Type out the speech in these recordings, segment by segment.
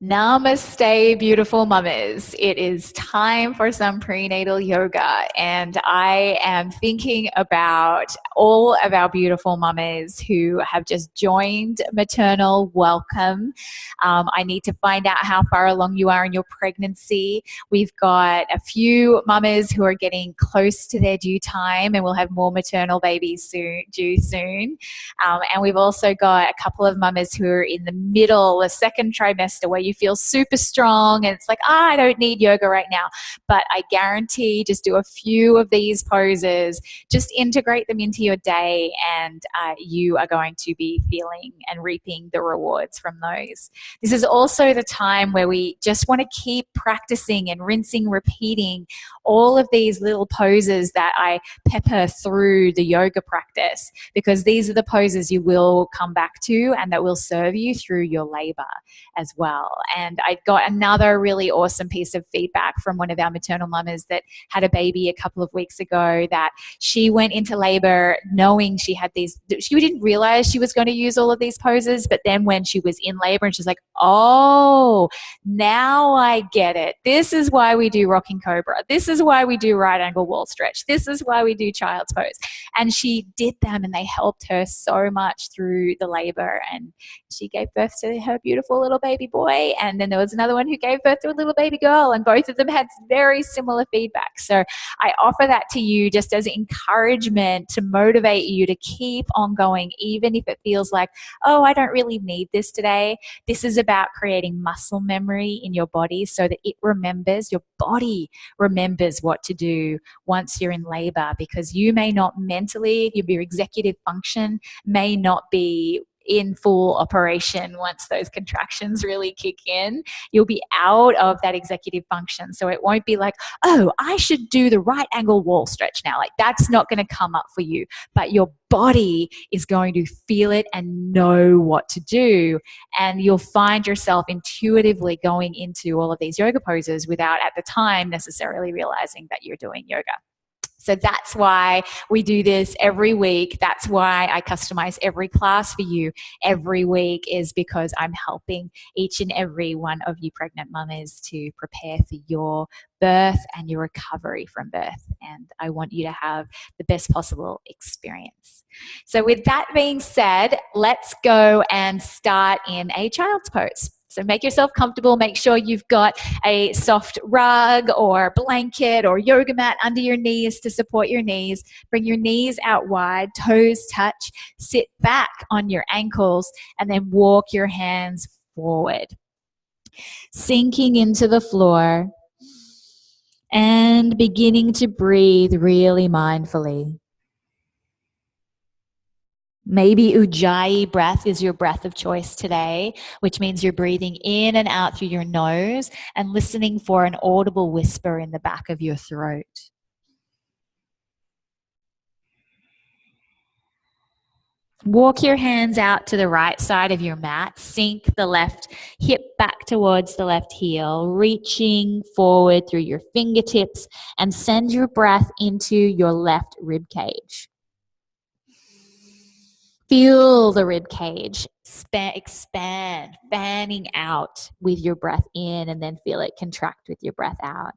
Namaste, beautiful mamas. It is time for some prenatal yoga, and I am thinking about all of our beautiful mamas who have just joined maternal. Welcome. I need to find out how far along you are in your pregnancy. We've got a few mamas who are getting close to their due time, and we'll have more maternal babies due soon. And we've also got a couple of mamas who are in the middle, the second trimester, where you feel super strong and it's like, I don't need yoga right now. But I guarantee just do a few of these poses, just integrate them into your day, and you are going to be feeling and reaping the rewards from those. This is also the time where we just want to keep practicing and rinsing, repeating all of these little poses that I pepper through the yoga practice, because these are the poses you will come back to and that will serve you through your labor as well. And I got another really awesome piece of feedback from one of our maternal mamas that had a baby a couple of weeks ago, that she went into labor knowing she had these, she didn't realize she was going to use all of these poses, but then when she was in labor and she's like, oh, now I get it. This is why we do rocking cobra. This is why we do right angle wall stretch. This is why we do child's pose. And she did them, and they helped her so much through the labor. And she gave birth to her beautiful little baby boy. And then there was another one who gave birth to a little baby girl, and both of them had very similar feedback. So I offer that to you just as encouragement to motivate you to keep on going, even if it feels like, oh, I don't really need this today. This is about creating muscle memory in your body so that it remembers, your body remembers what to do once you're in labor, because you may not mentally, your executive function may not be in full operation once those contractions really kick in. You'll be out of that executive function. So it won't be like, oh, I should do the right angle wall stretch now. Like, that's not going to come up for you. But your body is going to feel it and know what to do. And you'll find yourself intuitively going into all of these yoga poses without at the time necessarily realizing that you're doing yoga. So that's why we do this every week. That's why I customize every class for you every week, is because I'm helping each and every one of you pregnant mamas to prepare for your birth and your recovery from birth. And I want you to have the best possible experience. So with that being said, let's go and start in a child's pose. So make yourself comfortable. Make sure you've got a soft rug or blanket or yoga mat under your knees to support your knees. Bring your knees out wide, toes touch, sit back on your ankles, and then walk your hands forward. Sinking into the floor and beginning to breathe really mindfully. Maybe Ujjayi breath is your breath of choice today, which means you're breathing in and out through your nose and listening for an audible whisper in the back of your throat. Walk your hands out to the right side of your mat. Sink the left hip back towards the left heel, reaching forward through your fingertips, and send your breath into your left rib cage. Feel the rib cage expand, fanning out with your breath in, and then feel it contract with your breath out.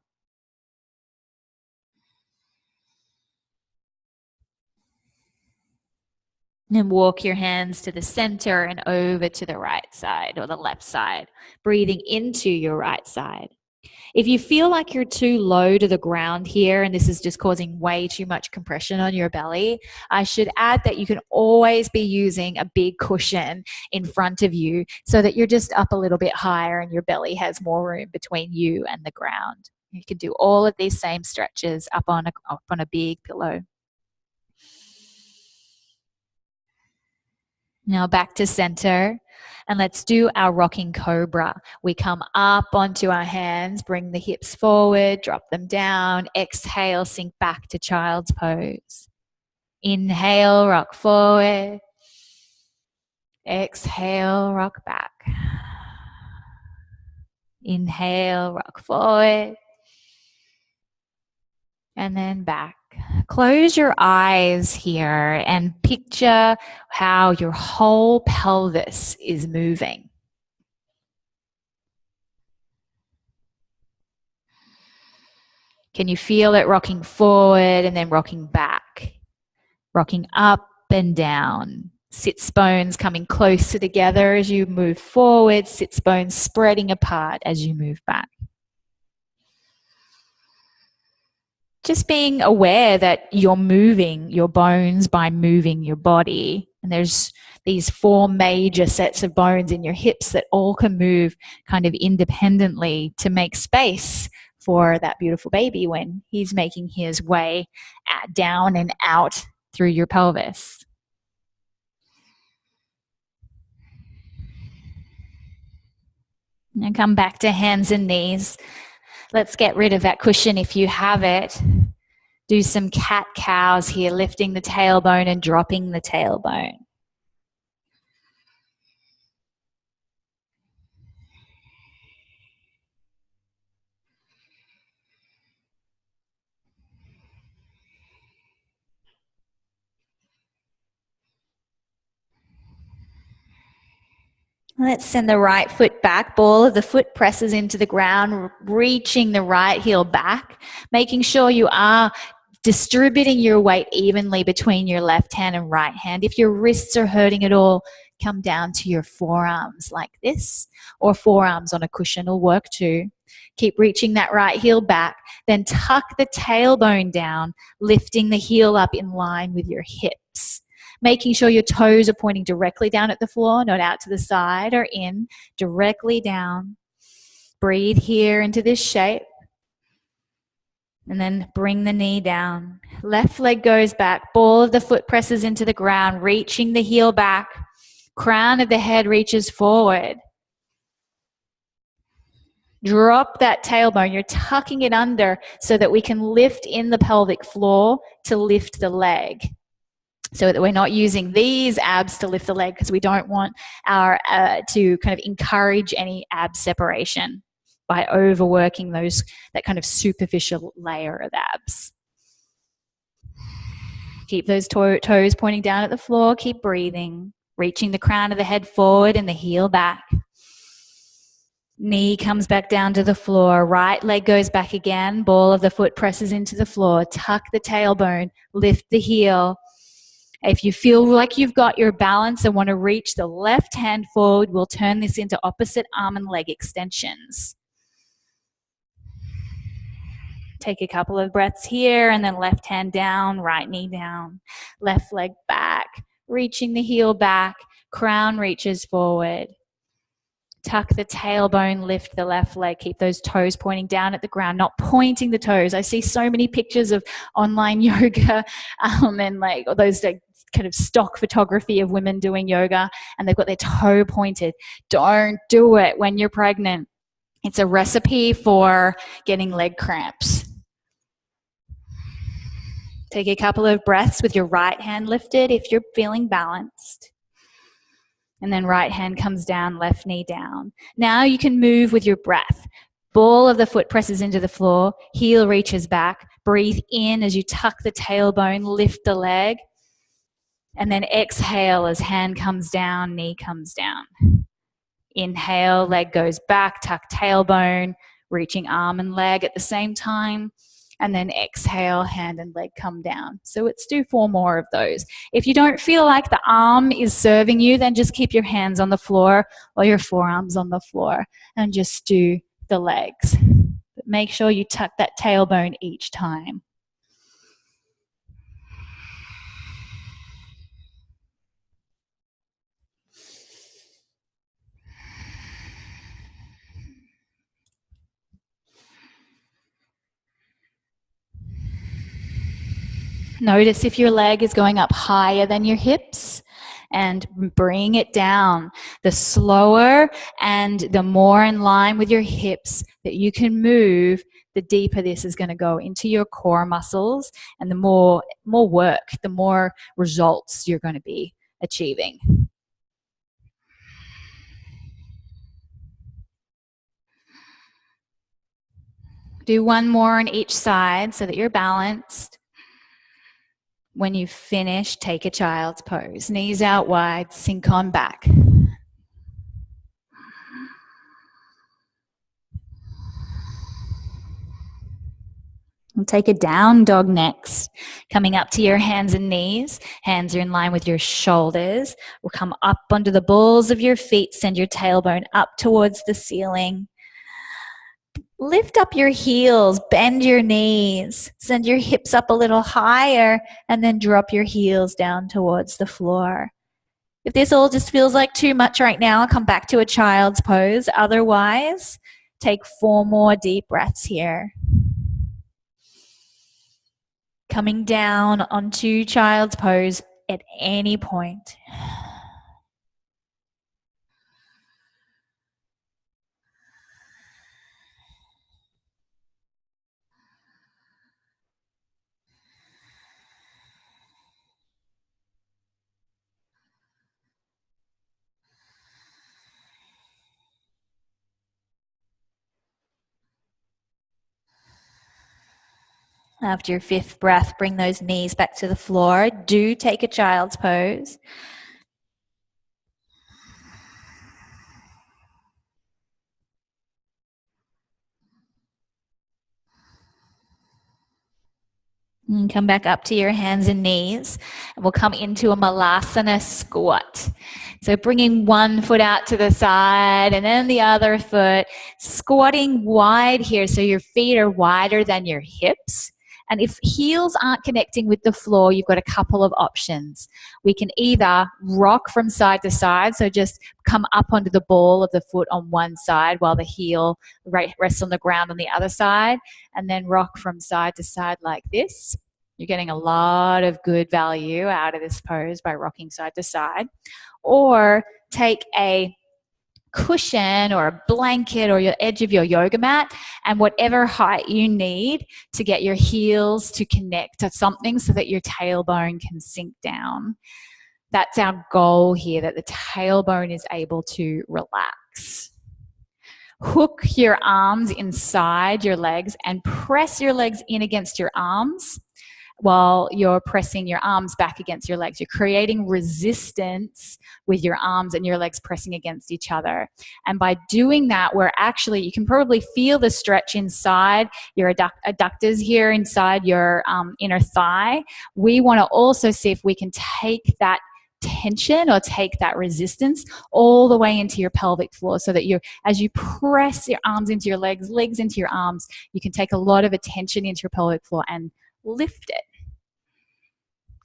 And walk your hands to the center and over to the right side or the left side, breathing into your right side. If you feel like you're too low to the ground here and this is just causing way too much compression on your belly, I should add that you can always be using a big cushion in front of you so that you're just up a little bit higher and your belly has more room between you and the ground. You can do all of these same stretches up on a big pillow. Now back to center, and let's do our rocking cobra. We come up onto our hands, bring the hips forward, drop them down, exhale, sink back to child's pose. Inhale, rock forward. Exhale, rock back. Inhale, rock forward. And then back. Close your eyes here and picture how your whole pelvis is moving. Can you feel it rocking forward and then rocking back, rocking up and down? Sits bones coming closer together as you move forward, sits bones spreading apart as you move back. Just being aware that you're moving your bones by moving your body. And there's these 4 major sets of bones in your hips that all can move kind of independently to make space for that beautiful baby when he's making his way down and out through your pelvis. And come back to hands and knees. Let's get rid of that cushion if you have it. Do some cat-cows here, lifting the tailbone and dropping the tailbone. Let's send the right foot back. Ball of the foot presses into the ground, reaching the right heel back, making sure you are distributing your weight evenly between your left hand and right hand. If your wrists are hurting at all, come down to your forearms like this, or forearms on a cushion will work too. Keep reaching that right heel back, then tuck the tailbone down, lifting the heel up in line with your hips. Making sure your toes are pointing directly down at the floor, not out to the side or in, directly down. Breathe here into this shape. And then bring the knee down. Left leg goes back. Ball of the foot presses into the ground, reaching the heel back. Crown of the head reaches forward. Drop that tailbone. You're tucking it under so that we can lift in the pelvic floor to lift the leg. So that we're not using these abs to lift the leg because we don't want our to kind of encourage any ab separation by overworking that kind of superficial layer of abs. Keep those toes pointing down at the floor. Keep breathing, reaching the crown of the head forward and the heel back. Knee comes back down to the floor. Right leg goes back again. Ball of the foot presses into the floor. Tuck the tailbone. Lift the heel. If you feel like you've got your balance and want to reach the left hand forward, we'll turn this into opposite arm and leg extensions. Take a couple of breaths here and then left hand down, right knee down, left leg back, reaching the heel back, crown reaches forward. Tuck the tailbone, lift the left leg, keep those toes pointing down at the ground, not pointing the toes. I see so many pictures of online yoga and like those kind of stock photography of women doing yoga and they've got their toe pointed. Don't do it when you're pregnant. It's a recipe for getting leg cramps. Take a couple of breaths with your right hand lifted if you're feeling balanced. And then right hand comes down, left knee down. Now you can move with your breath. Ball of the foot presses into the floor, heel reaches back. Breathe in as you tuck the tailbone, lift the leg. And then exhale as hand comes down, knee comes down. Inhale, leg goes back, tuck tailbone, reaching arm and leg at the same time. And then exhale, hand and leg come down. So let's do 4 more of those. If you don't feel like the arm is serving you, then just keep your hands on the floor or your forearms on the floor and just do the legs. But make sure you tuck that tailbone each time. Notice if your leg is going up higher than your hips and bring it down. The slower and the more in line with your hips that you can move, the deeper this is going to go into your core muscles and the more work, the more results you're going to be achieving. Do 1 more on each side so that you're balanced. When you finish, take a child's pose. Knees out wide, sink on back. We'll take a down dog next. Coming up to your hands and knees. Hands are in line with your shoulders. We'll come up onto the balls of your feet. Send your tailbone up towards the ceiling. Lift up your heels. Bend your knees. Send your hips up a little higher. And then drop your heels down towards the floor. If this all just feels like too much right now, come back to a child's pose. Otherwise, take 4 more deep breaths here. Coming down onto child's pose at any point. After your 5th breath, bring those knees back to the floor. Do take a child's pose. And come back up to your hands and knees. And we'll come into a Malasana squat. So bringing one foot out to the side and then the other foot. Squatting wide here so your feet are wider than your hips. And if heels aren't connecting with the floor, you've got a couple of options. We can either rock from side to side, so just come up onto the ball of the foot on one side while the heel rests on the ground on the other side, and then rock from side to side like this. You're getting a lot of good value out of this pose by rocking side to side. Or take a cushion or a blanket or your edge of your yoga mat and whatever height you need to get your heels to connect to something so that your tailbone can sink down. That's our goal here, that the tailbone is able to relax. Hook your arms inside your legs and press your legs in against your arms while you're pressing your arms back against your legs. You're creating resistance with your arms and your legs pressing against each other. And by doing that, you can probably feel the stretch inside your adductors here, inside your inner thigh. We want to also see if we can take that tension or take that resistance all the way into your pelvic floor, so that as you press your arms into your legs into your arms, you can take a lot of attention into your pelvic floor and lift it.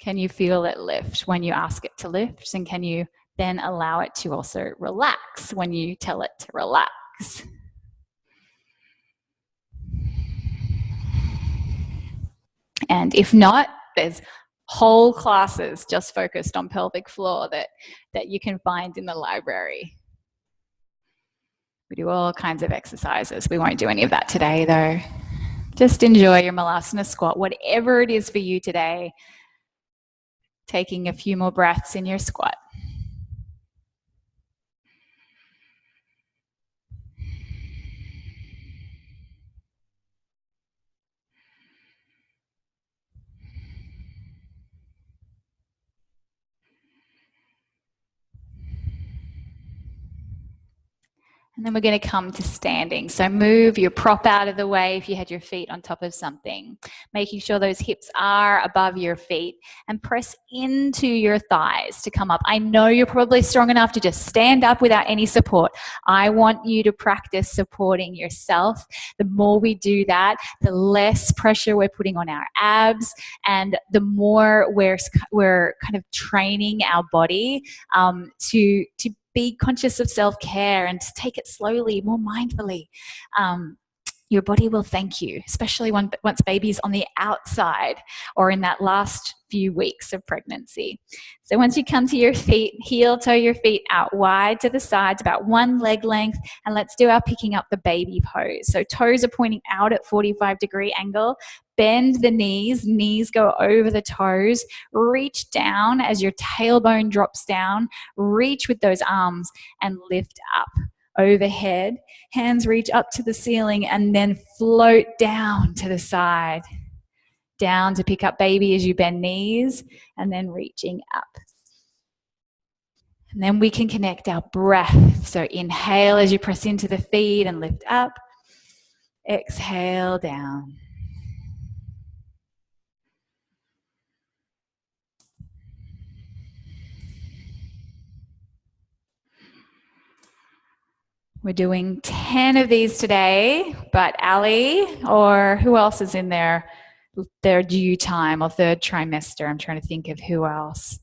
Can you feel it lift when you ask it to lift? And can you then allow it to also relax when you tell it to relax? And if not, there's whole classes just focused on pelvic floor that you can find in the library. We do all kinds of exercises. We won't do any of that today, though. Just enjoy your Malasana squat, whatever it is for you today. Taking a few more breaths in your squat. And then we're going to come to standing. So move your prop out of the way if you had your feet on top of something. Making sure those hips are above your feet and press into your thighs to come up. I know you're probably strong enough to just stand up without any support. I want you to practice supporting yourself. The more we do that, the less pressure we're putting on our abs, and the more we're kind of training our body to be conscious of self-care and to take it slowly, more mindfully. Your body will thank you, especially once baby's on the outside or in that last few weeks of pregnancy. So once you come to your feet, heel toe your feet out wide to the sides, about one leg length, and let's do our picking up the baby pose. So toes are pointing out at 45-degree angle. Bend the knees go over the toes, reach down as your tailbone drops down, reach with those arms and lift up overhead. Hands reach up to the ceiling and then float down to the side. Down to pick up baby as you bend knees, and then reaching up. And then we can connect our breath. So inhale as you press into the feet and lift up. Exhale down. We're doing 10 of these today, but Ali, or who else is in their due time or third trimester? I'm trying to think of who else.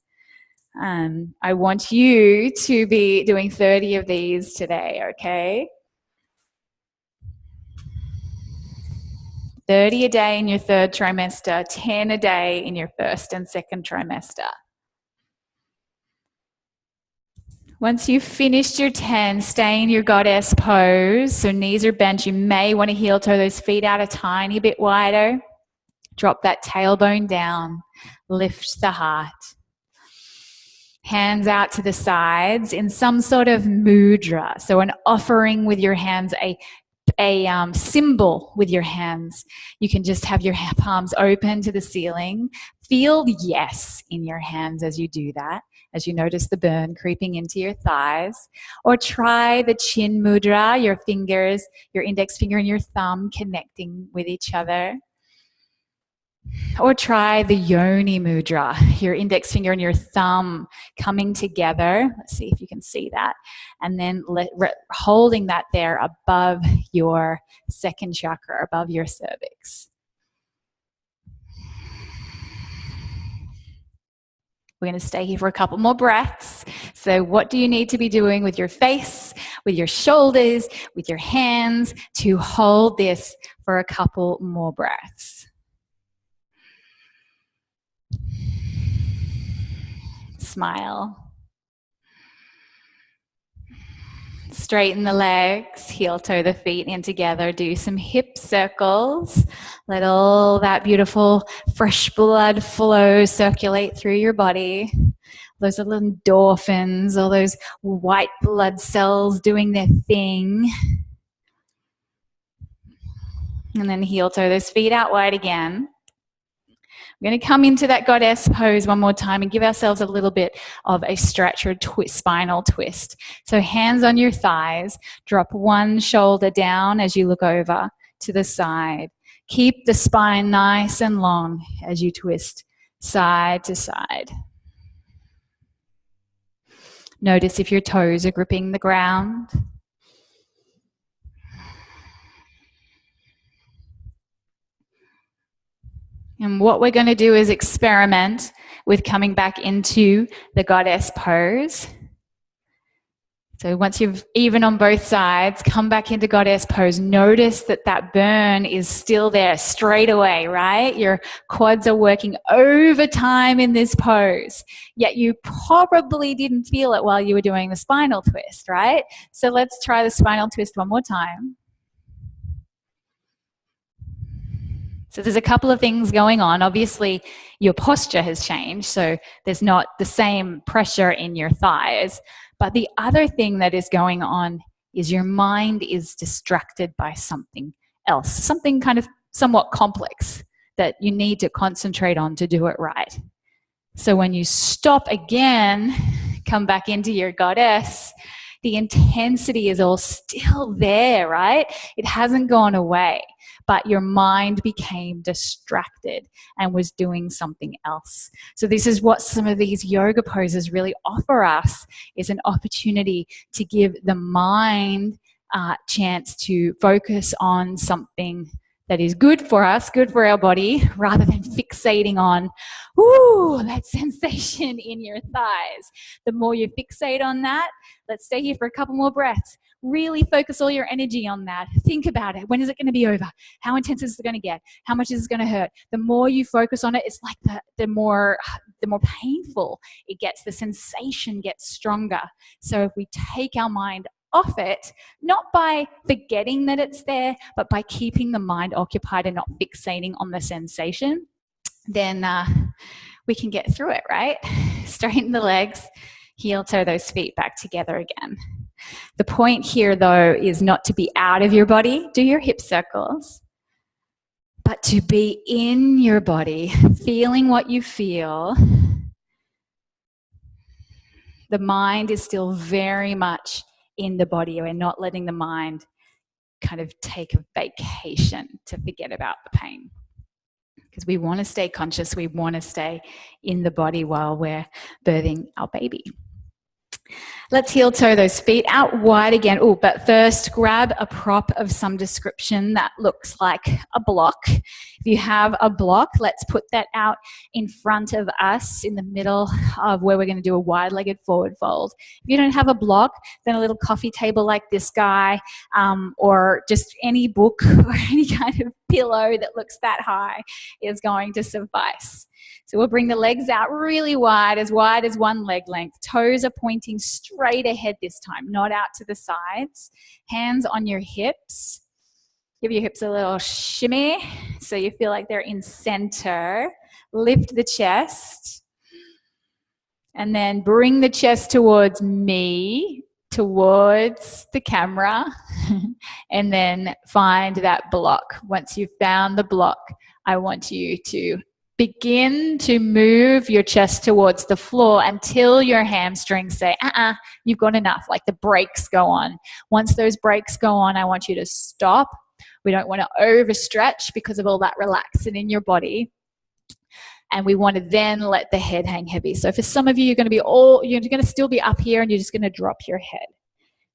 I want you to be doing 30 of these today, okay? 30 a day in your third trimester, 10 a day in your first and second trimester. Once you've finished your 10, stay in your goddess pose. So knees are bent. You may want to heel toe those feet out a tiny bit wider. Drop that tailbone down. Lift the heart. Hands out to the sides in some sort of mudra. So an offering with your hands, a symbol with your hands. You can just have your palms open to the ceiling. Feel yes in your hands as you do that, as you notice the burn creeping into your thighs. Or try the chin mudra, your fingers, your index finger and your thumb connecting with each other. Or try the yoni mudra, your index finger and your thumb coming together. Let's see if you can see that. And then holding that there above your second chakra, above your cervix. We're going to stay here for a couple more breaths. So what do you need to be doing with your face, with your shoulders, with your hands to hold this for a couple more breaths? Smile. Straighten the legs, heel toe the feet in together. Do some hip circles. Let all that beautiful fresh blood flow, circulate through your body. Those little endorphins, all those white blood cells doing their thing. And then heel toe those feet out wide again. We're going to come into that goddess pose one more time and give ourselves a little bit of a stretch or a twist, spinal twist. So hands on your thighs, drop one shoulder down as you look over to the side. Keep the spine nice and long as you twist side to side. Notice if your toes are gripping the ground. And what we're going to do is experiment with coming back into the goddess pose. So once you've even on both sides, come back into goddess pose. Notice that that burn is still there straight away, right? Your quads are working overtime in this pose, yet you probably didn't feel it while you were doing the spinal twist, right? So let's try the spinal twist one more time. So there's a couple of things going on. Obviously, your posture has changed, so there's not the same pressure in your thighs. But the other thing that is going on is your mind is distracted by something else, something kind of somewhat complex that you need to concentrate on to do it right. So when you stop again, come back into your goddess, the intensity is all still there, right? It hasn't gone away, but your mind became distracted and was doing something else. So this is what some of these yoga poses really offer us, is an opportunity to give the mind a chance to focus on something that is good for us, good for our body, rather than fixating on, ooh, that sensation in your thighs. The more you fixate on that, let's stay here for a couple more breaths. Really focus all your energy on that. Think about it. When is it going to be over? How intense is it going to get? How much is it going to hurt? The more you focus on it, it's like the more painful it gets. The sensation gets stronger. So if we take our mind off it, not by forgetting that it's there, but by keeping the mind occupied and not fixating on the sensation, then we can get through it, right? Straighten the legs, heel toe those feet back together again. The point here, though, is not to be out of your body, do your hip circles, but to be in your body, feeling what you feel. The mind is still very much in the body. We're not letting the mind kind of take a vacation to forget about the pain, because we want to stay conscious. We want to stay in the body while we're birthing our baby. Let's heel toe those feet out wide again. Oh, but first grab a prop of some description that looks like a block. If you have a block, let's put that out in front of us in the middle of where we're going to do a wide-legged forward fold. If you don't have a block, then a little coffee table like this guy, or just any book or any kind of pillow that looks that high is going to suffice. So we'll bring the legs out really wide as one leg length. Toes are pointing straight ahead this time, not out to the sides. Hands on your hips. Give your hips a little shimmy so you feel like they're in center. Lift the chest. And then bring the chest towards me, towards the camera. And then find that block. Once you've found the block, I want you to begin to move your chest towards the floor until your hamstrings say, you've got enough, like the brakes go on. Once those brakes go on, I want you to stop. We don't want to overstretch because of all that relaxing in your body. And we want to then let the head hang heavy. So for some of you, you're going to still be up here and you're just going to drop your head.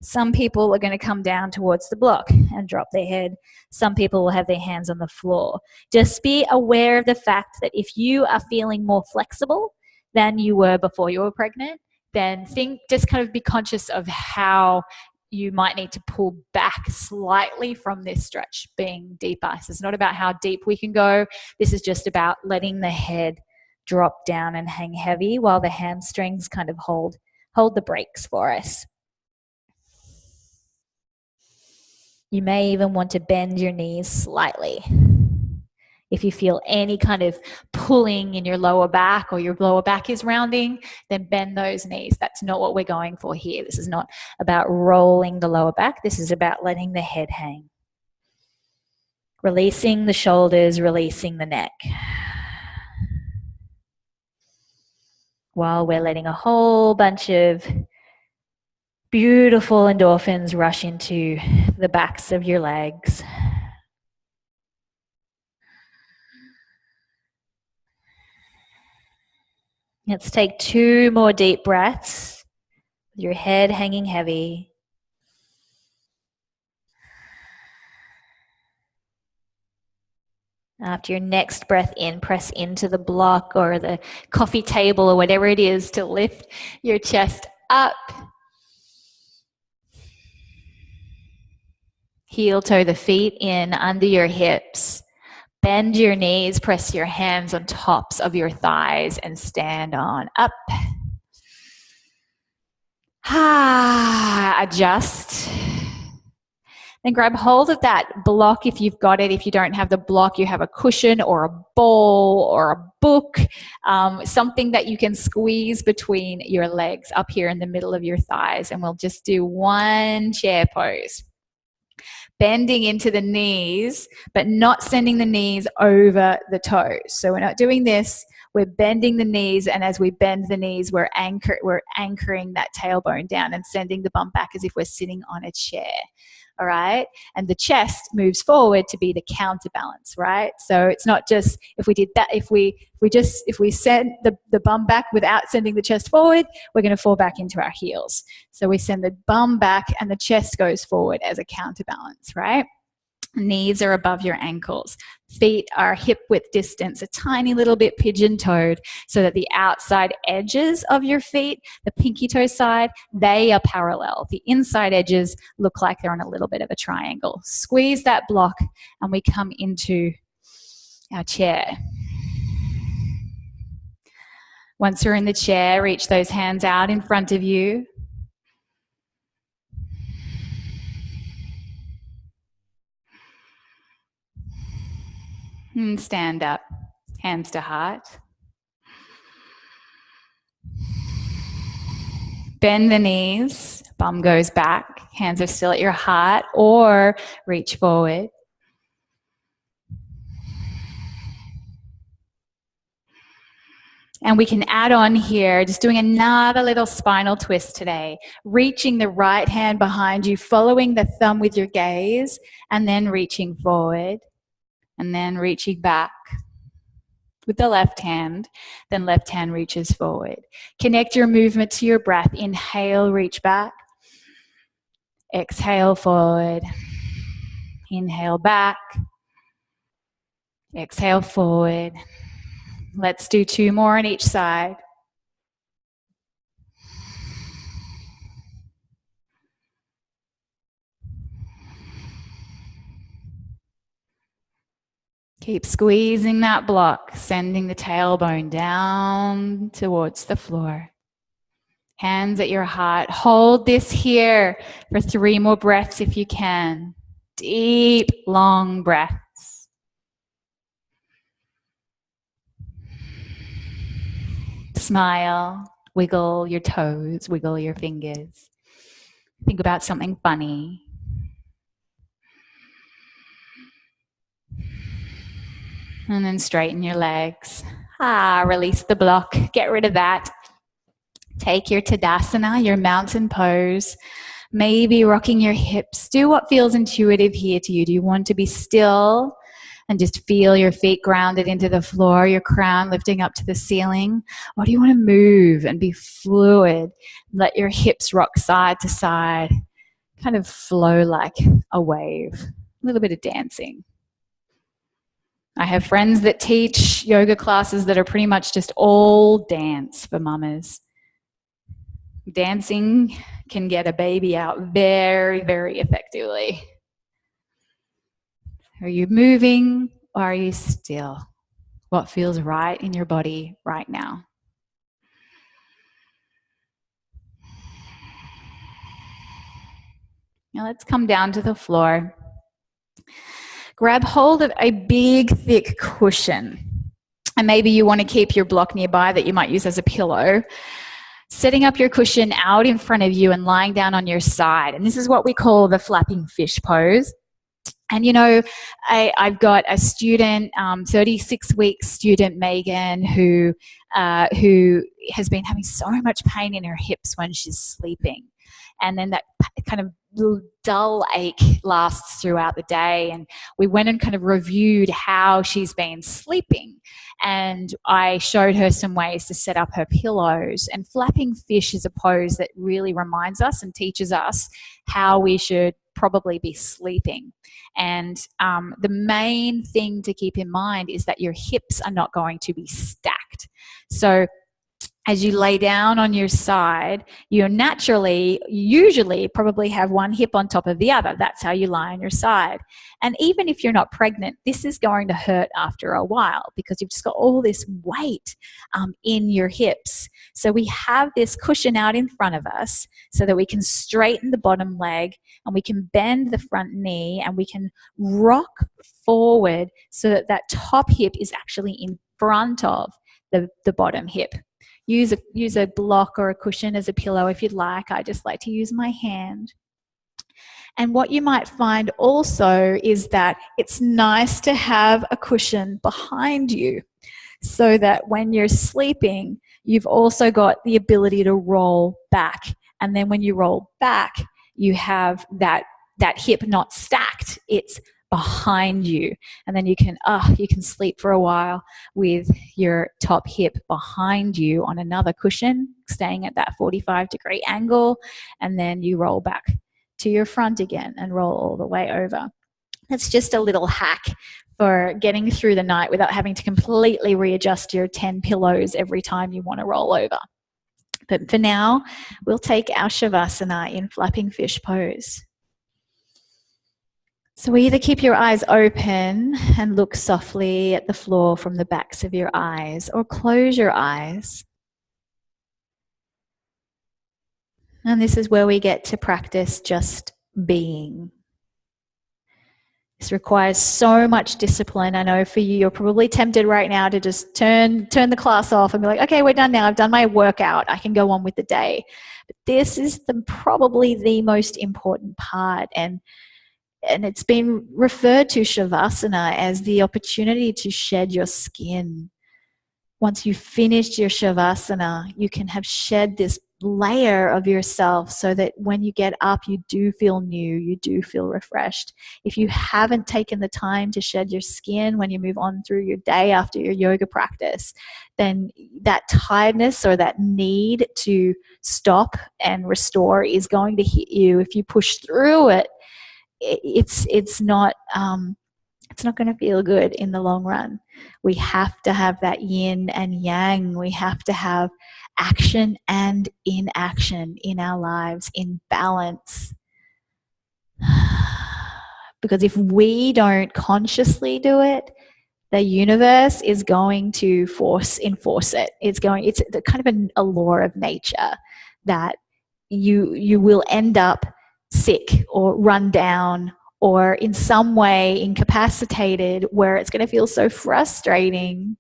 Some people are going to come down towards the block and drop their head. Some people will have their hands on the floor. Just be aware of the fact that if you are feeling more flexible than you were before you were pregnant, then just kind of be conscious of how you might need to pull back slightly from this stretch being deeper. So it's not about how deep we can go. This is just about letting the head drop down and hang heavy while the hamstrings kind of hold the brakes for us. You may even want to bend your knees slightly. If you feel any kind of pulling in your lower back or your lower back is rounding, then bend those knees. That's not what we're going for here. This is not about rolling the lower back. This is about letting the head hang. Releasing the shoulders, releasing the neck. While we're letting a whole bunch of beautiful endorphins rush into the backs of your legs. Let's take 2 more deep breaths with your head hanging heavy. After your next breath in, press into the block or the coffee table or whatever it is to lift your chest up. Heel toe the feet in under your hips. Bend your knees, press your hands on tops of your thighs and stand on up. Adjust. Then grab hold of that block if you've got it. If you don't have the block, you have a cushion or a ball or a book, something that you can squeeze between your legs up here in the middle of your thighs. And we'll just do one chair pose. Bending into the knees, but not sending the knees over the toes. So we're not doing this. We're bending the knees, and as we bend the knees, we're anchoring that tailbone down and sending the bum back as if we're sitting on a chair. All right. And the chest moves forward to be the counterbalance, right? So it's not just if we did that, if we send the bum back without sending the chest forward, we're going to fall back into our heels. So we send the bum back and the chest goes forward as a counterbalance, right? Knees are above your ankles. Feet are hip width distance, a tiny little bit pigeon-toed, so that the outside edges of your feet, the pinky toe side, they are parallel. The inside edges look like they're on a little bit of a triangle. Squeeze that block and we come into our chair. Once you're in the chair, reach those hands out in front of you. And stand up, hands to heart. Bend the knees, bum goes back, hands are still at your heart, or reach forward. And we can add on here, just doing another little spinal twist today, reaching the right hand behind you, following the thumb with your gaze, and then reaching forward, and then reaching back. with the left hand, then left hand reaches forward. Connect your movement to your breath. Inhale, reach back. Exhale, forward. Inhale, back. Exhale, forward. Let's do 2 more on each side. Keep squeezing that block, sending the tailbone down towards the floor. Hands at your heart. Hold this here for 3 more breaths if you can. Deep, long breaths. Smile. Wiggle your toes. Wiggle your fingers. Think about something funny. And then straighten your legs. Release the block. Get rid of that. Take your Tadasana, your mountain pose. Maybe rocking your hips. Do what feels intuitive here to you. Do you want to be still and just feel your feet grounded into the floor, your crown lifting up to the ceiling? Or do you want to move and be fluid? Let your hips rock side to side. Kind of flow like a wave. A little bit of dancing. I have friends that teach yoga classes that are pretty much just all dance for mamas. Dancing can get a baby out very, very effectively. Are you moving or are you still? What feels right in your body right now? Now let's come down to the floor. Grab hold of a big, thick cushion. And maybe you want to keep your block nearby that you might use as a pillow. Setting up your cushion out in front of you and lying down on your side. And this is what we call the flapping fish pose. And, you know, I've got a student, 36-week student, Megan, who has been having so much pain in her hips when she's sleeping. And then that kind of dull ache lasts throughout the day. And we went and kind of reviewed how she's been sleeping. And I showed her some ways to set up her pillows. And flapping fish is a pose that really reminds us and teaches us how we should probably be sleeping. And the main thing to keep in mind is that your hips are not going to be stacked. So as you lay down on your side, you usually probably have one hip on top of the other. That's how you lie on your side. And even if you're not pregnant, this is going to hurt after a while because you've just got all this weight in your hips. So we have this cushion out in front of us so that we can straighten the bottom leg and we can bend the front knee and we can rock forward so that that top hip is actually in front of the bottom hip. Use a block or a cushion as a pillow if you'd like. I just like to use my hand. And what you might find also is that it's nice to have a cushion behind you so that when you're sleeping, you've also got the ability to roll back. And then when you roll back, you have that hip not stacked. It's behind you, and then you can sleep for a while with your top hip behind you on another cushion, staying at that 45-degree angle, and then you roll back to your front again and roll all the way over. That's just a little hack for getting through the night without having to completely readjust your 10 pillows every time you want to roll over. But for now, we'll take our Shavasana in flapping fish pose. So either keep your eyes open and look softly at the floor from the backs of your eyes, or close your eyes. And this is where we get to practice just being. This requires so much discipline. I know for you, you're probably tempted right now to just turn the class off and be like, okay, we're done now. I've done my workout. I can go on with the day. But this is probably the most important part. And it's been referred to, Shavasana, as the opportunity to shed your skin. Once you've finished your Shavasana, you can have shed this layer of yourself so that when you get up, you do feel new, you do feel refreshed. If you haven't taken the time to shed your skin when you move on through your day after your yoga practice, then that tiredness or that need to stop and restore is going to hit you. If you push through it, it's not going to feel good in the long run. We have to have that yin and yang. We have to have action and inaction in our lives in balance. Because if we don't consciously do it, the universe is going to enforce it. It's kind of a law of nature that you will end up sick or run down or in some way incapacitated, where it's going to feel so frustrating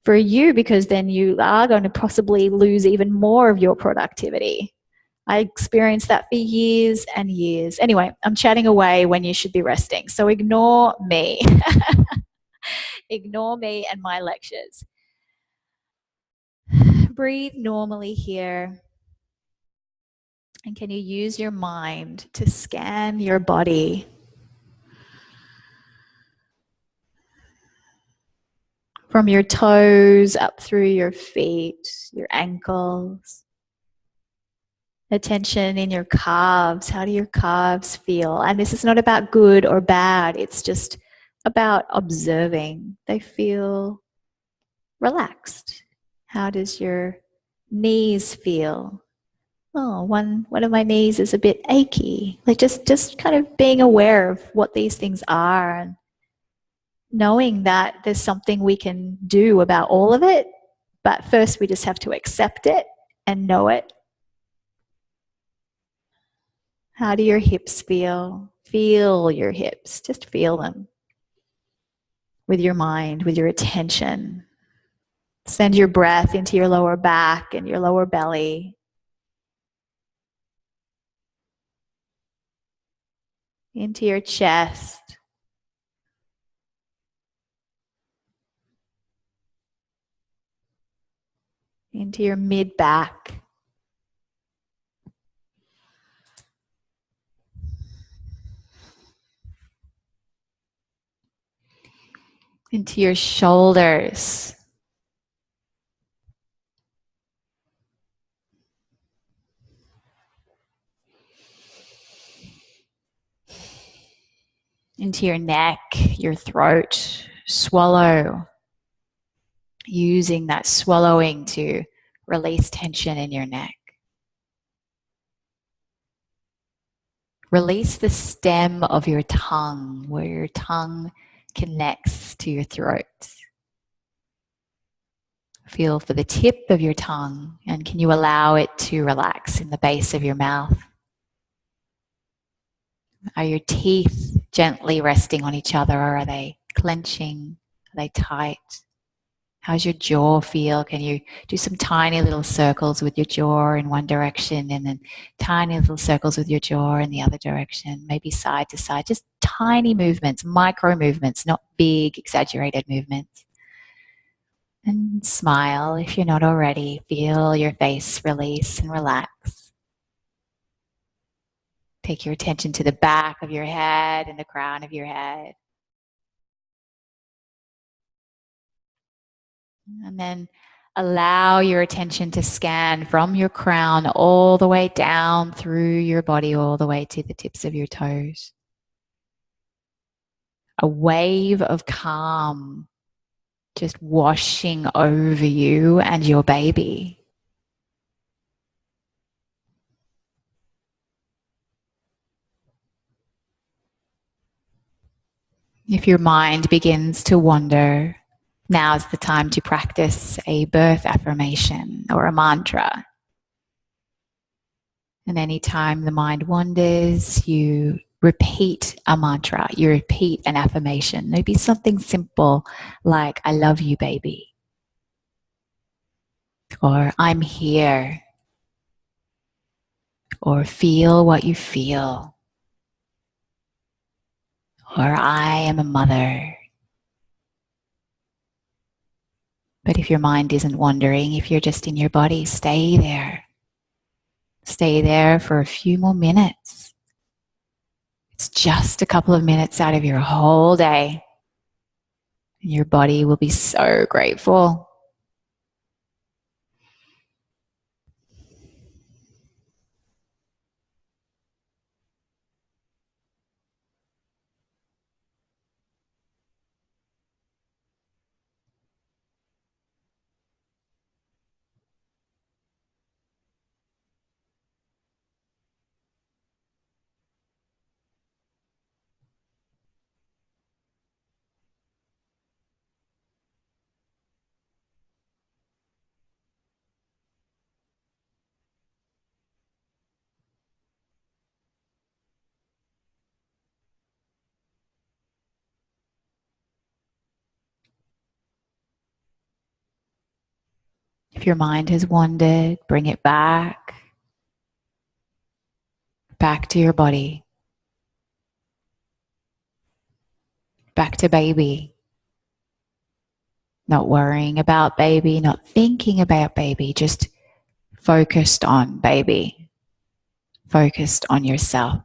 for you, because then you are going to possibly lose even more of your productivity. I experienced that for years and years. Anyway, I'm chatting away when you should be resting, so ignore me. Ignore me and my lectures. Breathe normally here. And can you use your mind to scan your body? From your toes up through your feet, your ankles. Attention in your calves. How do your calves feel? And this is not about good or bad. It's just about observing. They feel relaxed. How does your knees feel? Oh, one of my knees is a bit achy. Like just kind of being aware of what these things are and knowing that there's something we can do about all of it. But first we just have to accept it and know it. How do your hips feel? Feel your hips. Just feel them with your mind, with your attention. Send your breath into your lower back and your lower belly. Into your chest. Into your mid-back. Into your shoulders. Into your neck, your throat. Swallow. Using that swallowing to release tension in your neck. Release the stem of your tongue, where your tongue connects to your throat. Feel for the tip of your tongue, and can you allow it to relax in the base of your mouth? Are your teeth gently resting on each other, or are they clenching? Are they tight? How's your jaw feel? Can you do some tiny little circles with your jaw in one direction and then tiny little circles with your jaw in the other direction, maybe side to side, just tiny movements, micro movements, not big exaggerated movements. And smile if you're not already. Feel your face release and relax. Take your attention to the back of your head and the crown of your head. And then allow your attention to scan from your crown all the way down through your body, all the way to the tips of your toes. A wave of calm just washing over you and your baby. If your mind begins to wander, now's the time to practice a birth affirmation or a mantra. And anytime the mind wanders, you repeat a mantra, you repeat an affirmation. Maybe something simple like, I love you, baby. Or I'm here. Or feel what you feel. Or I am a mother. But if your mind isn't wandering, if you're just in your body, stay there. Stay there for a few more minutes. It's just a couple of minutes out of your whole day. And your body will be so grateful. If your mind has wandered, bring it back to your body, back to baby. Not worrying about baby, not thinking about baby, just focused on baby, focused on yourself.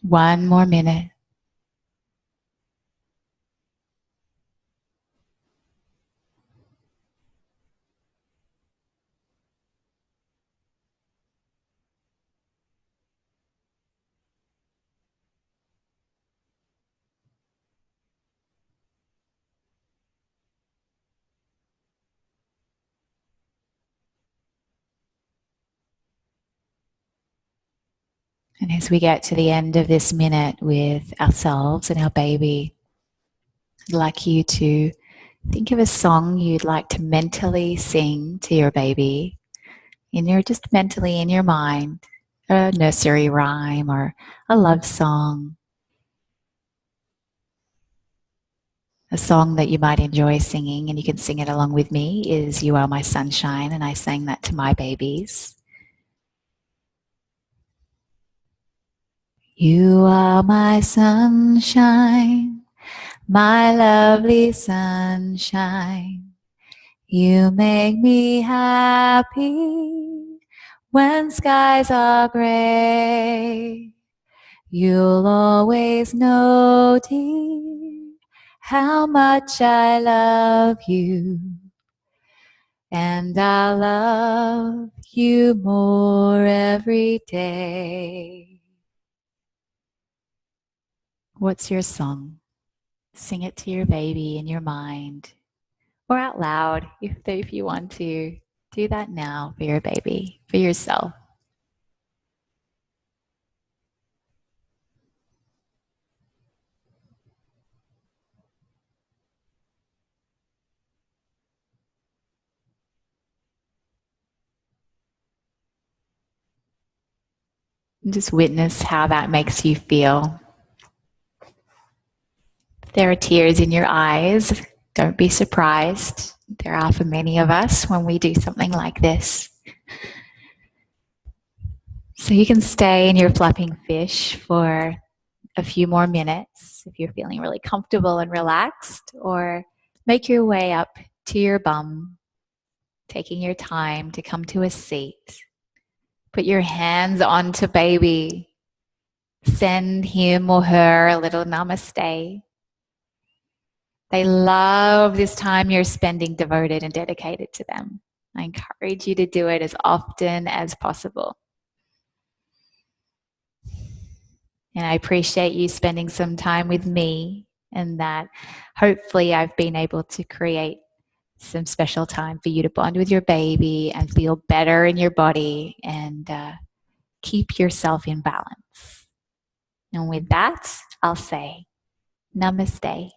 One more minute. And as we get to the end of this minute with ourselves and our baby, I'd like you to think of a song you'd like to mentally sing to your baby, just mentally in your mind, a nursery rhyme or a love song, a song that you might enjoy singing, and you can sing it along with me, is You Are My Sunshine, and I sang that to my babies. You are my sunshine, my lovely sunshine. You make me happy when skies are gray. You'll always know, dear, how much I love you. And I'll love you more every day. What's your song? Sing it to your baby in your mind or out loud if you want to. Do that now for your baby, for yourself. And just witness how that makes you feel. If there are tears in your eyes, don't be surprised. There are for many of us when we do something like this. So you can stay in your flapping fish for a few more minutes if you're feeling really comfortable and relaxed, or make your way up to your bum, taking your time to come to a seat. Put your hands onto baby. Send him or her a little namaste. They love this time you're spending devoted and dedicated to them. I encourage you to do it as often as possible. And I appreciate you spending some time with me, and that hopefully I've been able to create some special time for you to bond with your baby and feel better in your body and keep yourself in balance. And with that, I'll say namaste.